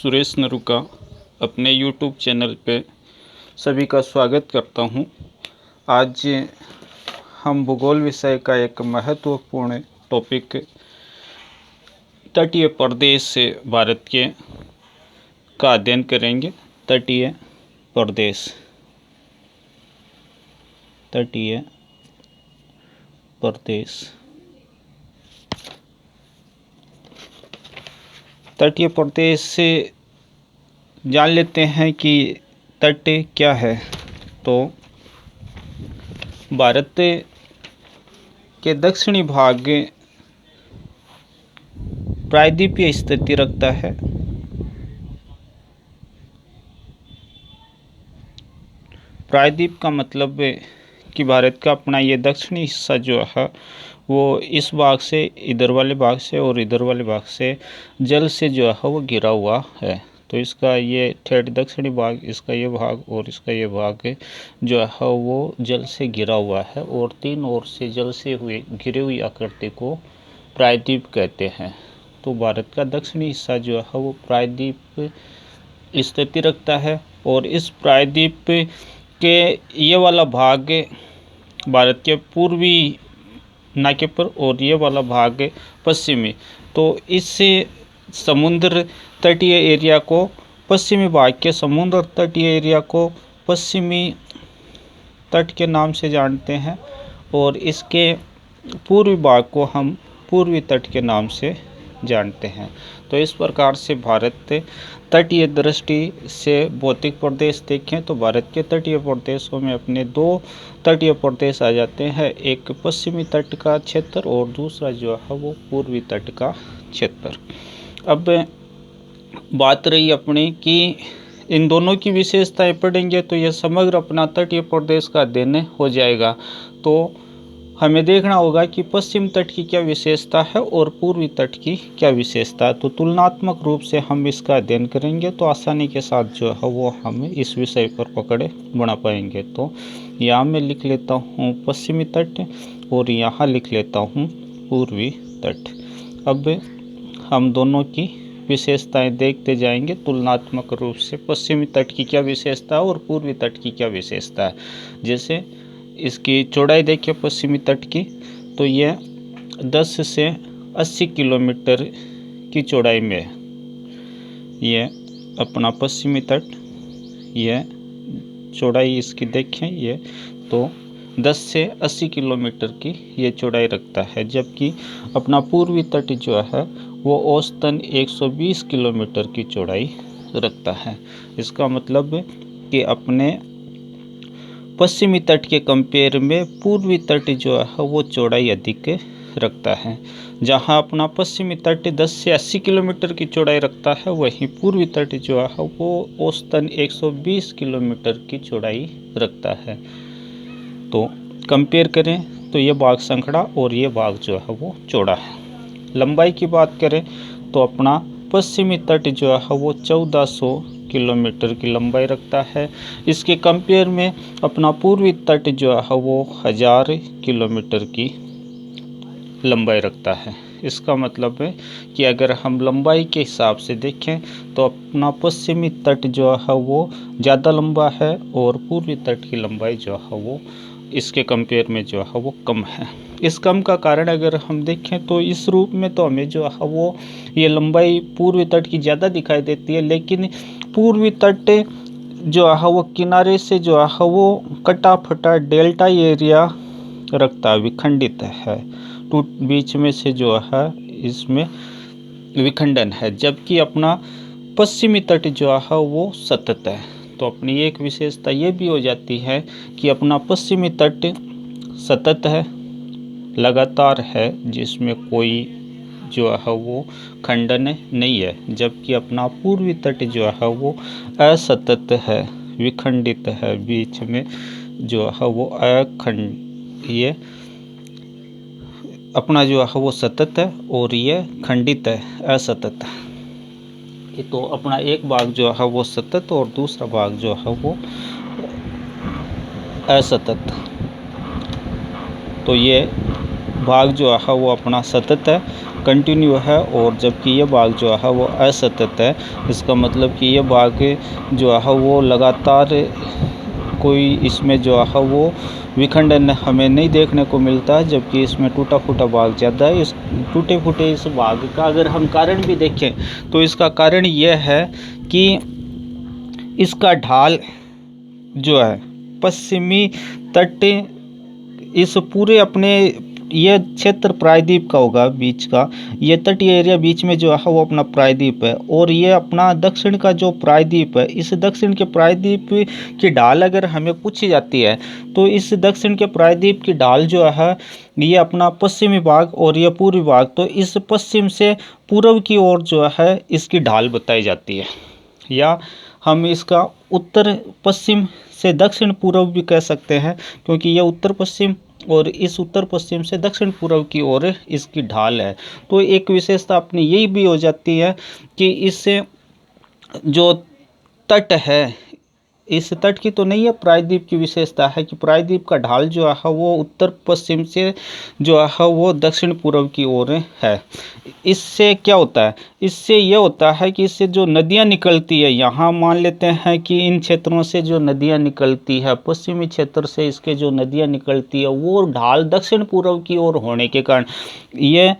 सुरेश नरूका अपने YouTube channel पे सभी का स्वागत करता हूँ। आज हम भूगोल विषय का एक महत्वपूर्ण टॉपिक तटीय प्रदेश भारत के का अध्ययन करेंगे। तटीय प्रदेश तटीय प्रदेश से जान लेते हैं कि तट क्या है। तो भारत के दक्षिणी भाग प्रायद्वीपीय स्थिति रखता है। प्रायद्वीप का मतलब कि भारत का अपना ये दक्षिणी हिस्सा जो है वो इस भाग से, इधर वाले भाग से और इधर वाले भाग से जल से जो है वो घिरा हुआ है। तो इसका ये ठेठ दक्षिणी भाग, इसका ये भाग और इसका ये भाग जो है वो जल से घिरा हुआ है और तीन ओर से जल से घिरी हुई आकृति को प्रायद्वीप कहते हैं। तो भारत का दक्षिणी हिस्सा जो है वो प्रायद्वीप स्थिति रखता है और इस प्रायद्वीप के ये वाला भाग भारत के पूर्वी नाके पर और ये वाला भाग पश्चिमी। तो इस समुद्र तटीय एरिया को, पश्चिमी भाग के समुद्र तटीय एरिया को पश्चिमी तट के नाम से जानते हैं और इसके पूर्वी भाग को हम पूर्वी तट के नाम से जानते हैं। तो इस प्रकार से भारत तटीय दृष्टि से भौतिक प्रदेश देखें तो भारत के तटीय प्रदेशों में अपने दो तटीय प्रदेश आ जाते हैं, एक पश्चिमी तट का क्षेत्र और दूसरा जो है वो पूर्वी तट का क्षेत्र। अब बात रही अपनी कि इन दोनों की विशेषताएं पढ़ेंगे तो यह समग्र अपना तटीय प्रदेश का अध्ययन हो जाएगा। तो हमें देखना होगा कि पश्चिम तट की क्या विशेषता है और पूर्वी तट की क्या विशेषता है। तो तुलनात्मक रूप से हम इसका अध्ययन करेंगे तो आसानी के साथ जो है वो हम इस विषय पर पकड़ बना पाएंगे। तो यहाँ मैं लिख लेता हूँ पश्चिमी तट और यहाँ लिख लेता हूँ पूर्वी तट। अब हम दोनों की विशेषताएं देखते जाएंगे तुलनात्मक रूप से, पश्चिमी तट की क्या विशेषता है और पूर्वी तट की क्या विशेषता है। जैसे इसकी चौड़ाई देखिए पश्चिमी तट की, तो यह 10 से 80 किलोमीटर की चौड़ाई में है। यह अपना पश्चिमी तट, यह चौड़ाई इसकी देखें, ये तो 10 से 80 किलोमीटर की ये चौड़ाई रखता है, जबकि अपना पूर्वी तट जो है वो औसतन 120 किलोमीटर की चौड़ाई रखता है। इसका मतलब कि अपने पश्चिमी तट के कंपेयर में पूर्वी तट जो है वो चौड़ाई अधिक रखता है। जहां अपना पश्चिमी तट 10 से 80 किलोमीटर की चौड़ाई रखता है, वहीं पूर्वी तट जो है वो औसतन 120 किलोमीटर की चौड़ाई रखता है। तो कंपेयर करें तो ये भाग संकड़ा और ये भाग जो है वो चौड़ा है। लंबाई की बात करें तो अपना पश्चिमी तट जो है वो 1400 किलोमीटर की लंबाई रखता है। इसके कंपेयर में अपना पूर्वी तट जो है वो 1000 किलोमीटर की लंबाई रखता है। इसका मतलब है कि अगर हम लंबाई के हिसाब से देखें तो अपना पश्चिमी तट जो है वो ज़्यादा लंबा है और पूर्वी तट की लंबाई जो है वो इसके कंपेयर में जो है वो कम है। इस कम का कारण अगर हम देखें तो इस रूप में तो हमें जो है वो ये लंबाई पूर्वी तट की ज़्यादा दिखाई देती है, लेकिन पूर्वी तट जो है वो किनारे से जो है वो कटा फटा डेल्टा एरिया रखता है, विखंडित है, बीच में से जो है इसमें विखंडन है, जबकि अपना पश्चिमी तट जो है वो सतत है। तो अपनी एक विशेषता ये भी हो जाती है कि अपना पश्चिमी तट सतत है, लगातार है, जिसमें कोई जो है वो खंडन नहीं है, जबकि अपना पूर्वी तट जो है वो असतत है, विखंडित है, बीच में जो है वो ये अपना जो है वो सतत है और ये खंडित है, असतत है। तो अपना एक भाग जो है वो सतत और दूसरा भाग जो है वो असतत। तो ये भाग जो है वो अपना सतत है कंटिन्यू है, और जबकि ये भाग जो है वो असतत है। इसका मतलब कि ये भाग जो है वो लगातार कोई इसमें जो है वो विखंडन हमें नहीं देखने को मिलता है, जबकि इसमें टूटा फूटा भाग ज़्यादा है। इस टूटे फूटे इस भाग का अगर हम कारण भी देखें तो इसका कारण यह है कि इसका ढाल जो है पश्चिमी तट इस पूरे अपने ये क्षेत्र प्रायद्वीप का होगा, बीच का ये तटीय एरिया बीच में जो है वो अपना प्रायद्वीप है, और ये अपना दक्षिण का जो प्रायद्वीप है, इस दक्षिण के प्रायद्वीप की ढाल अगर हमें पूछी जाती है तो इस दक्षिण के प्रायद्वीप की ढाल जो है ये अपना पश्चिमी भाग और ये पूर्वी भाग, तो इस पश्चिम से पूर्व की ओर जो है इसकी ढाल बताई जाती है, या हम इसका उत्तर पश्चिम से दक्षिण पूर्व भी कह सकते हैं, क्योंकि यह उत्तर पश्चिम और इस उत्तर पश्चिम से दक्षिण पूर्व की ओर इसकी ढाल है। तो एक विशेषता अपनी यही भी हो जाती है कि इससे जो तट है, इस तट की तो नहीं है, प्रायद्वीप की विशेषता है कि प्रायद्वीप का ढाल जो है वो उत्तर पश्चिम से जो है वो दक्षिण पूर्व की ओर है। इससे क्या होता है, इससे यह होता है कि इससे जो नदियां निकलती है, यहाँ मान लेते हैं कि इन क्षेत्रों से जो नदियां निकलती है, पश्चिमी क्षेत्र से इसके जो नदियां निकलती है वो ढाल दक्षिण पूर्व की ओर होने के कारण ये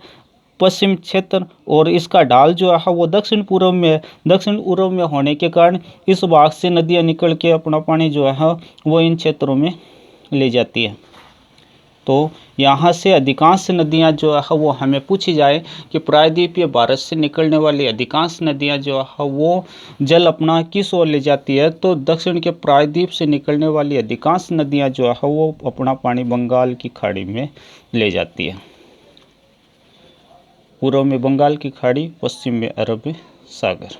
पश्चिम क्षेत्र और इसका ढाल जो है वो दक्षिण पूर्व में, दक्षिण पूर्व में होने के कारण इस भाग से नदियां निकल के अपना पानी जो है वो इन क्षेत्रों में ले जाती है। तो यहाँ से अधिकांश नदियाँ जो है वो हमें पूछी जाए कि प्रायद्वीपीय भारत से निकलने वाली अधिकांश नदियाँ जो है वो जल अपना किस ओर ले जाती है, तो दक्षिण के प्रायद्वीप से निकलने वाली अधिकांश नदियाँ जो है वो अपना पानी बंगाल की खाड़ी में ले जाती है। पूर्व में बंगाल की खाड़ी, पश्चिम में अरब सागर।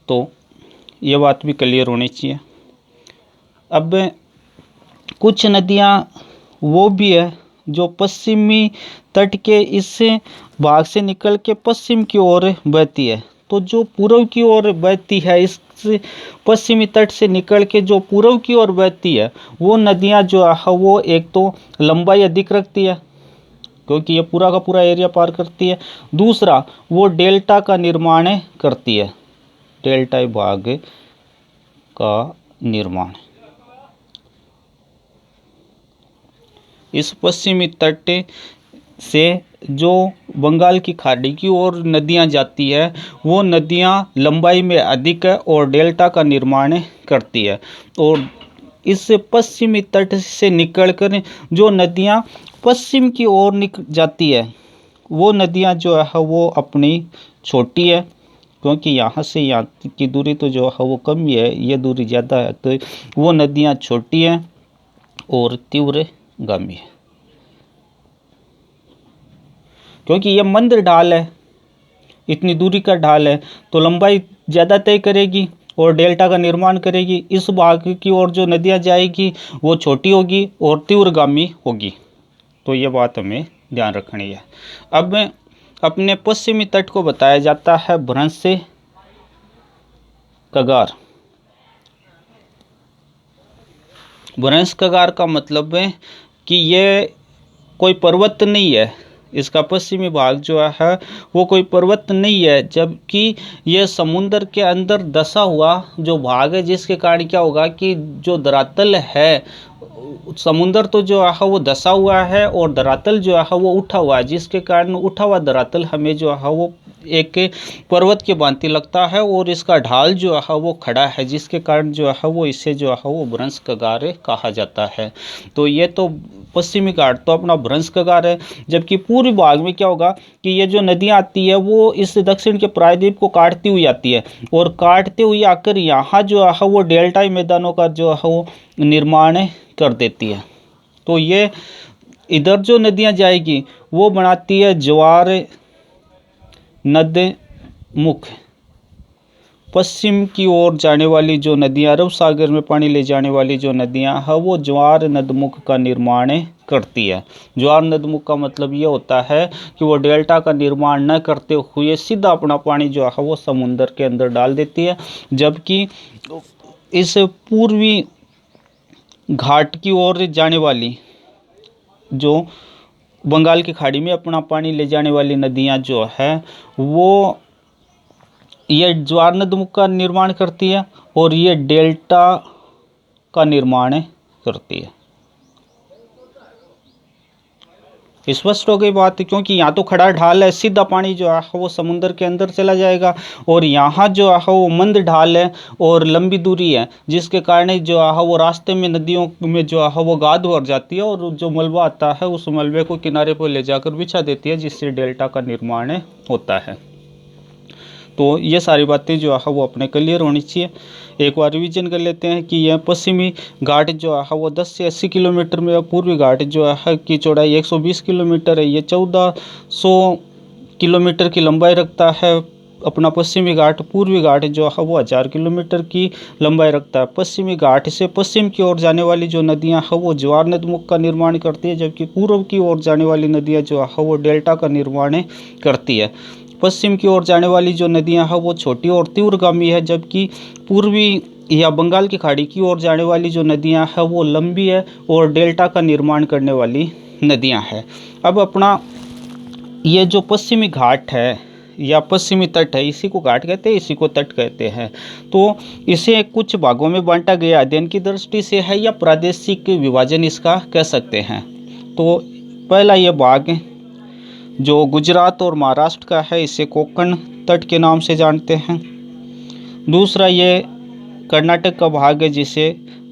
तो ये बात भी क्लियर होनी चाहिए। अब कुछ नदियाँ वो भी है जो पश्चिमी तट के इस भाग से निकल के पश्चिम की ओर बहती है, तो जो पूर्व की ओर बहती है, इस पश्चिमी तट से निकल के जो पूर्व की ओर बहती है वो नदियाँ जो है वो एक तो लंबाई अधिक रखती है क्योंकि ये पूरा का पूरा एरिया पार करती है, दूसरा वो डेल्टा का निर्माण करती है, डेल्टा भाग का निर्माण। इस पश्चिमी तट से जो बंगाल की खाड़ी की ओर नदियां जाती है वो नदियां लंबाई में अधिक है और डेल्टा का निर्माण करती है, और इस पश्चिमी तट से निकलकर जो नदियां पश्चिम की ओर जाती है वो नदियां जो है वो अपनी छोटी है, क्योंकि यहाँ से यहाँ की दूरी तो जो है वो कम ही है, ये दूरी ज़्यादा है, तो वो नदियाँ छोटी हैं और तीव्रगामी है। क्योंकि ये मंद ढाल है, इतनी दूरी का ढाल है, तो लंबाई ज़्यादा तय करेगी और डेल्टा का निर्माण करेगी। इस भाग की ओर जो नदियाँ जाएगी वो छोटी होगी और तीव्रगामी होगी, तो ये बात हमें ध्यान रखनी है। अब अपने पश्चिमी तट को बताया जाता है भ्रंश कगार। भ्रंश कगार का मतलब है कि ये कोई पर्वत नहीं है, इसका पश्चिमी भाग जो है वो कोई पर्वत नहीं है, जबकि ये समुद्र के अंदर धंसा हुआ जो भाग है, जिसके कारण क्या होगा कि जो धरातल है, समुद्र तो जो है वो धंसा हुआ है और धरातल जो है वो उठा हुआ है, जिसके कारण उठा हुआ धरातल हमें जो है वो एक पर्वत के भांति लगता है और इसका ढाल जो है वो खड़ा है, जिसके कारण जो है वो इसे जो है वो भ्रंश कगार कहा जाता है। तो ये तो पश्चिमी घाट तो अपना भ्रंश कगार है, जबकि पूर्वी भाग में क्या होगा कि ये जो नदियाँ आती है वो इस दक्षिण के प्रायद्वीप को काटती हुई आती है और काटते हुए आकर यहाँ जो है वो डेल्टाई मैदानों का जो है वो निर्माण कर देती है। तो ये इधर जो नदियाँ जाएगी वो बनाती है ज्वार नद मुख। पश्चिम की ओर जाने वाली जो नदियाँ, अरब सागर में पानी ले जाने वाली जो नदियाँ हैं वो ज्वार नदमुख का निर्माण करती है। ज्वार नदमुख का मतलब ये होता है कि वो डेल्टा का निर्माण न करते हुए सीधा अपना पानी जो है वो समुद्र के अंदर डाल देती है, जबकि इस पूर्वी घाट की ओर जाने वाली जो बंगाल की खाड़ी में अपना पानी ले जाने वाली नदियाँ जो है वो ये ज्वार नदमुख का निर्माण करती है और ये डेल्टा का निर्माण करती है। स्पष्ट हो गई बात, क्योंकि यहाँ तो खड़ा ढाल है, सीधा पानी जो है वो समुद्र के अंदर चला जाएगा, और यहाँ जो है वो मंद ढाल है और लंबी दूरी है, जिसके कारण जो है वो रास्ते में नदियों में जो है वो गाद भर जाती है और जो मलबा आता है उस मलबे को किनारे पर ले जाकर बिछा देती है, जिससे डेल्टा का निर्माण होता है। तो ये सारी बातें जो है वो अपने क्लियर होनी चाहिए। एक बार रिवीजन कर लेते हैं कि यह पश्चिमी घाट जो है वो 10 से 80 किलोमीटर में, पूर्वी घाट जो है की चौड़ाई 120 किलोमीटर है, ये 1400 किलोमीटर की लंबाई रखता है अपना पश्चिमी घाट। पूर्वी घाट जो है वो 1000 किलोमीटर की लंबाई रखता है। पश्चिमी घाट से पश्चिम की ओर जाने वाली जो नदियां हैं वो ज्वार नदमुख का निर्माण करती है, जबकि पूर्व की ओर जाने वाली नदियां जो है वो डेल्टा का निर्माण करती है। पश्चिम की ओर जाने वाली जो नदियां हैं वो छोटी और तीव्रगामी है, जबकि पूर्वी या बंगाल की खाड़ी की ओर जाने वाली जो नदियां हैं वो लंबी है और डेल्टा का निर्माण करने वाली नदियां हैं। अब अपना ये जो पश्चिमी घाट है या पश्चिमी तट है, इसी को घाट कहते हैं, इसी को तट कहते हैं। तो इसे कुछ भागों में बांटा गया अध्ययन की दृष्टि से है या प्रादेशिक विभाजन इसका कह सकते हैं। तो पहला ये भाग जो गुजरात और महाराष्ट्र का है इसे कोंकण तट के नाम से जानते हैं। दूसरा ये कर्नाटक का भाग है जिसे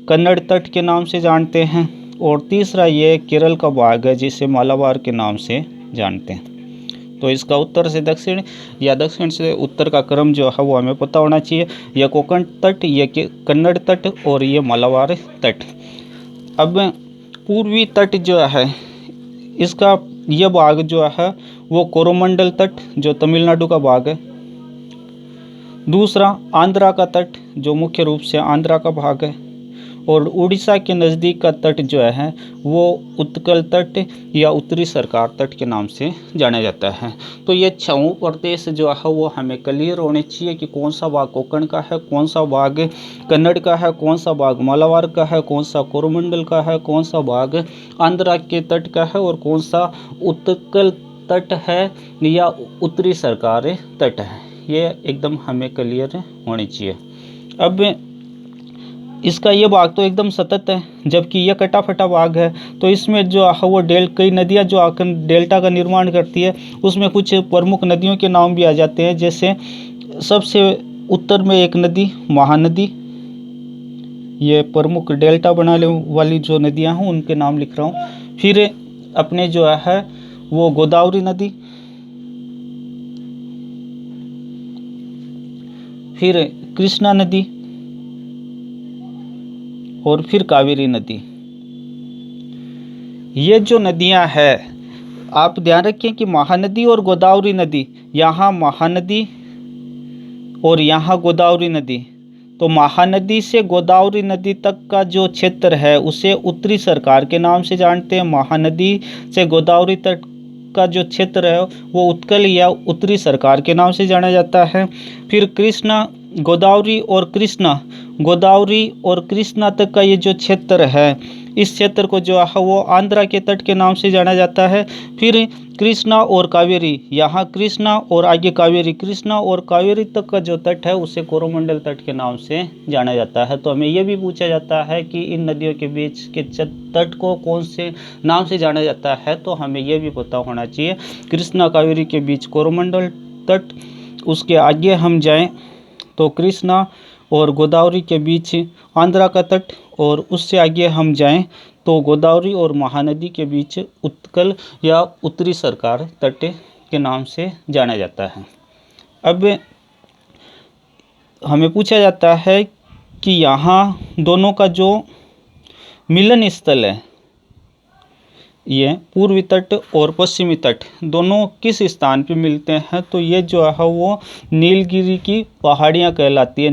कन्नड़ तट के नाम से जानते हैं। और तीसरा ये केरल का भाग है जिसे मालाबार के नाम से जानते हैं। तो इसका उत्तर से दक्षिण या दक्षिण से उत्तर का क्रम जो है वो हमें पता होना चाहिए। यह कोंकण तट, यह कन्नड़ तट और ये मालाबार तट। अब पूर्वी तट जो है इसका यह भाग जो है वो कोरोमंडल तट जो तमिलनाडु का भाग है। दूसरा आंध्रा का तट जो मुख्य रूप से आंध्रा का भाग है। और उड़ीसा के नज़दीक का तट जो है वो उत्कल तट या उत्तरी सरकार तट के नाम से जाना जाता है। तो ये 6 प्रदेश जो है वो हमें क्लियर होने चाहिए कि कौन सा भाग कोंकण का है, कौन सा भाग कन्नड़ का है, कौन सा भाग मालाबार का है, कौन सा कोरोमंडल का है, कौन सा भाग आंध्रा के तट का है और कौन सा उत्कल तट है या उत्तरी सरकार तट है। ये एकदम हमें क्लियर होनी चाहिए। अब इसका ये भाग तो एकदम सतत है, जबकि यह कटा फटा भाग है। तो इसमें जो है वो कई नदियाँ जो आकर डेल्टा का निर्माण करती है, उसमें कुछ प्रमुख नदियों के नाम भी आ जाते हैं। जैसे सबसे उत्तर में एक नदी महानदी, ये प्रमुख डेल्टा बनाने वाली जो नदियाँ हैं उनके नाम लिख रहा हूँ। फिर अपने जो है वो गोदावरी नदी, फिर कृष्णा नदी और फिर कावेरी नदी। ये जो नदियां हैं आप ध्यान रखें कि महानदी और गोदावरी नदी, यहाँ महानदी और यहाँ गोदावरी नदी। तो महानदी से गोदावरी नदी तक का जो क्षेत्र है उसे उत्तरी सरकार के नाम से जानते हैं। महानदी से गोदावरी तक का जो क्षेत्र है वो उत्कल या उत्तरी सरकार के नाम से जाना जाता है। फिर कृष्णा गोदावरी और कृष्णा तक का ये जो क्षेत्र है, इस क्षेत्र को जो है वो आंध्रा के तट के नाम से जाना जाता है। फिर कृष्णा और कावेरी, यहाँ कृष्णा और आगे कावेरी, कृष्णा और कावेरी तक का जो तट है उसे कोरोमंडल तट के नाम से जाना जाता है। तो हमें यह भी पूछा जाता है कि इन नदियों के बीच के तट को कौन से नाम से जाना जाता है, तो हमें यह भी पता होना चाहिए। कृष्णा कावेरी के बीच कोरोमंडल तट, उसके आगे हम जाएं तो कृष्णा और गोदावरी के बीच आंध्रा का तट, और उससे आगे हम जाएं तो गोदावरी और महानदी के बीच उत्कल या उत्तरी सरकार तट के नाम से जाना जाता है। अब हमें पूछा जाता है कि यहाँ दोनों का जो मिलन स्थल है, ये पूर्वी तट और पश्चिमी तट दोनों किस स्थान पे मिलते हैं, तो ये जो है वो नीलगिरी की पहाड़ियाँ कहलाती है।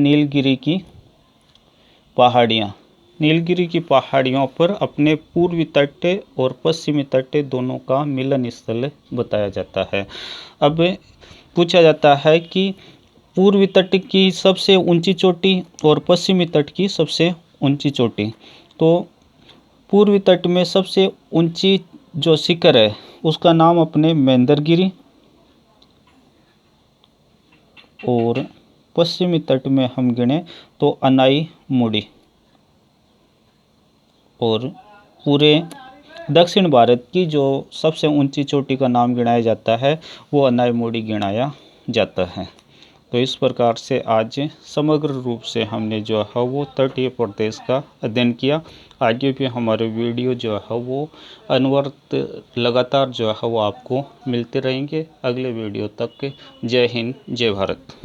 नीलगिरी की पहाड़ियों पर अपने पूर्वी तट और पश्चिमी तट दोनों का मिलन स्थल बताया जाता है। अब पूछा जाता है कि पूर्वी तट की सबसे ऊंची चोटी और पश्चिमी तट की सबसे ऊंची चोटी। तो पूर्वी तट में सबसे ऊंची जो शिखर है उसका नाम अपने मेंदरगिरी और पश्चिमी तट में हम गिने तो अनाई मुड़ी और पूरे दक्षिण भारत की जो सबसे ऊंची चोटी का नाम गिनाया जाता है वो अनाई मुड़ी गिनाया जाता है। तो इस प्रकार से आज समग्र रूप से हमने जो है वो तटीय प्रदेश का अध्ययन किया। आगे भी हमारे वीडियो जो है वो अनवरत लगातार जो है वो आपको मिलते रहेंगे। अगले वीडियो तक जय हिंद जय भारत।